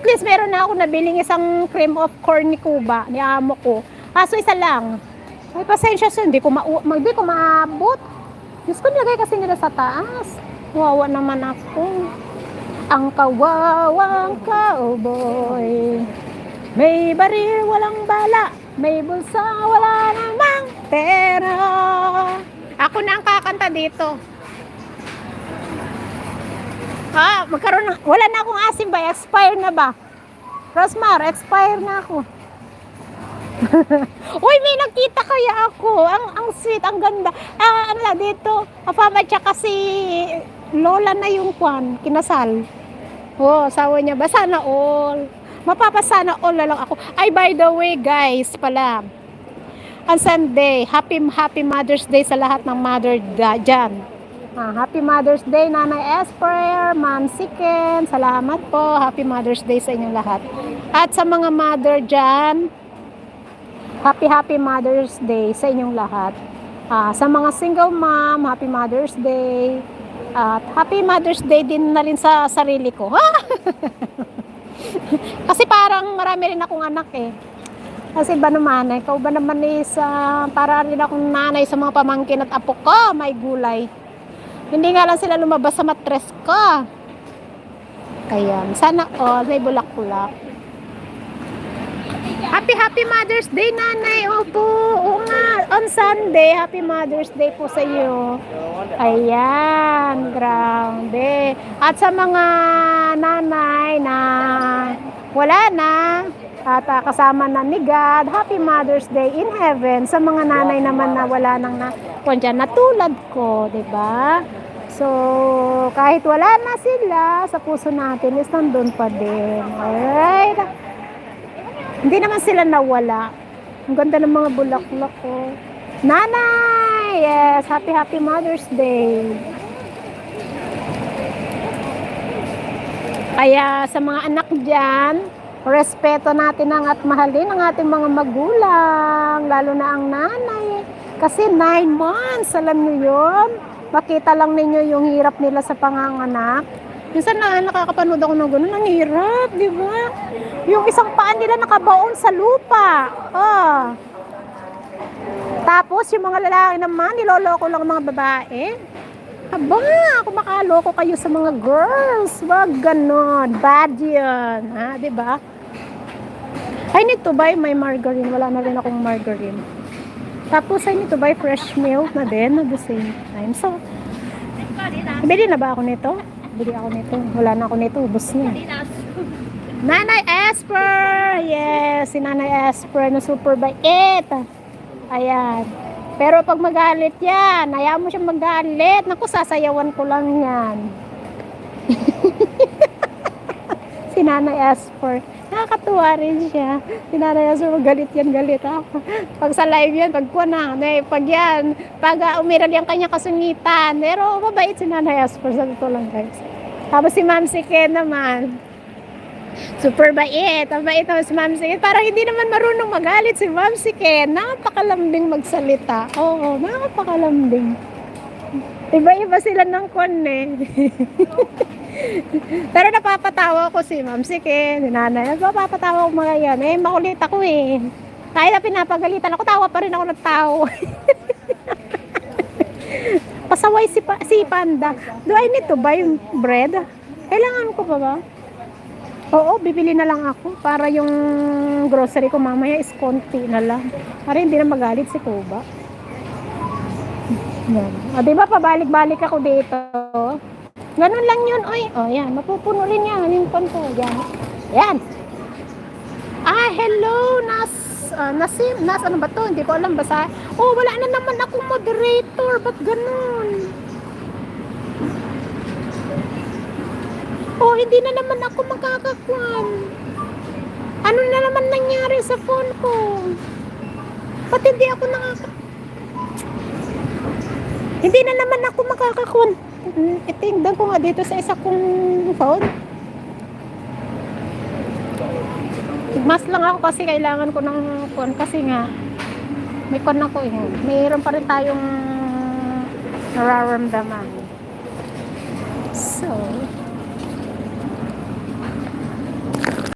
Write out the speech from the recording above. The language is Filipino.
least meron na ako nabiling isang cream of corn ni Kuba, ni amo ko. Kaso isa lang. Ay, pasensya siya, hindi ko maabot. Diyos ko, nilagay kasi nila sa taas. Wawa naman ako. Ang kawawang cowboy. May baril, walang bala. May bulsa, wala namang pera. Ako na ang kakanta dito. Wala na akong asim ba? Expire na ba? Rosmar, expire na ako. Uy, may nakita kaya ako. Ang sweet, ang ganda. Ano na dito? Kapama tsaka si Lola na yung kinasal. Oh, asawa niya ba? Sana all. Mapapasana all na lang ako. Ay, by the way, guys, pala. On Sunday, happy Mother's Day sa lahat ng mother dyan. Happy Mother's Day, Nanay Esper, Ma'am Siken. Salamat po. Happy Mother's Day sa inyong lahat. At sa mga mother dyan, happy Mother's Day sa inyong lahat. Sa mga single mom, happy Mother's Day. At happy Mother's Day din na rin sa sarili ko. Kasi parang marami rin akong anak eh. Kasi ba naman, ikaw ba naman is para rin akong nanay sa mga pamangkin at apo ko, may gulay. Hindi nga lang sila lumabas sa matres ko. Kaya, sana all may bulak-bulak. Happy Mother's Day, Nanay. Opo, oo nga. On Sunday, happy Mother's Day po sa iyo. Ayan, grabe. At sa mga nanay na wala na, at kasama na ni God, happy Mother's Day in heaven. Sa mga nanay naman na wala nang natulad ko, 'di ba? So, kahit wala na sila, sa puso natin is nandun pa din. Alright? Hindi naman sila nawala. Ang ganda ng mga bulaklak ko. Nanay! Yes, happy Mother's Day. Kaya sa mga anak dyan, respeto natin at mahalin ang ating mga magulang, lalo na ang nanay. Kasi 9 months, alam niyo yun? Makita lang ninyo yung hirap nila sa panganganak. Minsan nakakapanood ako ng gano'n, ang hirap, di ba? Yung isang paan nila nakabaon sa lupa. Tapos yung mga lalaki naman, niloloko lang ang mga babae. Aba, kung makaloko kayo sa mga girls, wag ganon, bad yan, di ba? I need to buy my margarine, wala na rin akong margarine. Tapos I need to buy fresh milk na din at the same time. So, bili na ba ako nito? Bili ako nito. Wala na ako nito, ubos na. Nanay Esper! Yes, si Nanay Esper na super bait. Ayan. Pero pag magalit yan, hayaan mo siya magalit. Naku, sasayawan ko lang yan. Si Nanay Esper. Nakakatuwa rin siya. Si Nanay Esper, galit yan, galit ako. Pag sa live yan, pag umiral yung kanya kasungitan. Pero mabait si Nanay Esper, sa totoo lang guys. Tapos si Ma'am Siken naman. Super bait. Ang bait naman si Ma'am Siken. Parang hindi naman marunong magalit si Ma'am Siken. Napakalambing magsalita. Oo, napakalambing. Iba-iba sila ng Pero napapatawa ko si Ma'am Siken, si Nanay. Napapatawa ko mga yan. Makulit ako eh. Kahit na pinapagalitan ako, tawa pa rin ako ng tao. Pasaway si Panda. Do I need to buy bread? Kailangan ko pa ba? Oo, bibili na lang ako para yung grocery ko mamaya is konti na lang. Para hindi na magalit si Kuba. Yan. Diba pabalik-balik ako dito? Ganun lang yun. Oy, yan. Mapupuno rin yan. Yung konto. Yan. Yan. Hello. Nasim. Ano ba to? Hindi ko alam. Basta. Wala na naman akong moderator. Ba't ganun? Hindi na naman ako makakakuan. Ano na naman nangyari sa phone ko? Ba't hindi ako Hindi na naman ako makakakuan. Itingnan ko nga dito sa isa kong phone. Mas lang ako kasi kailangan ko ng phone kasi nga may phone ako eh. Mayroon pa rin tayong nararamdaman. So,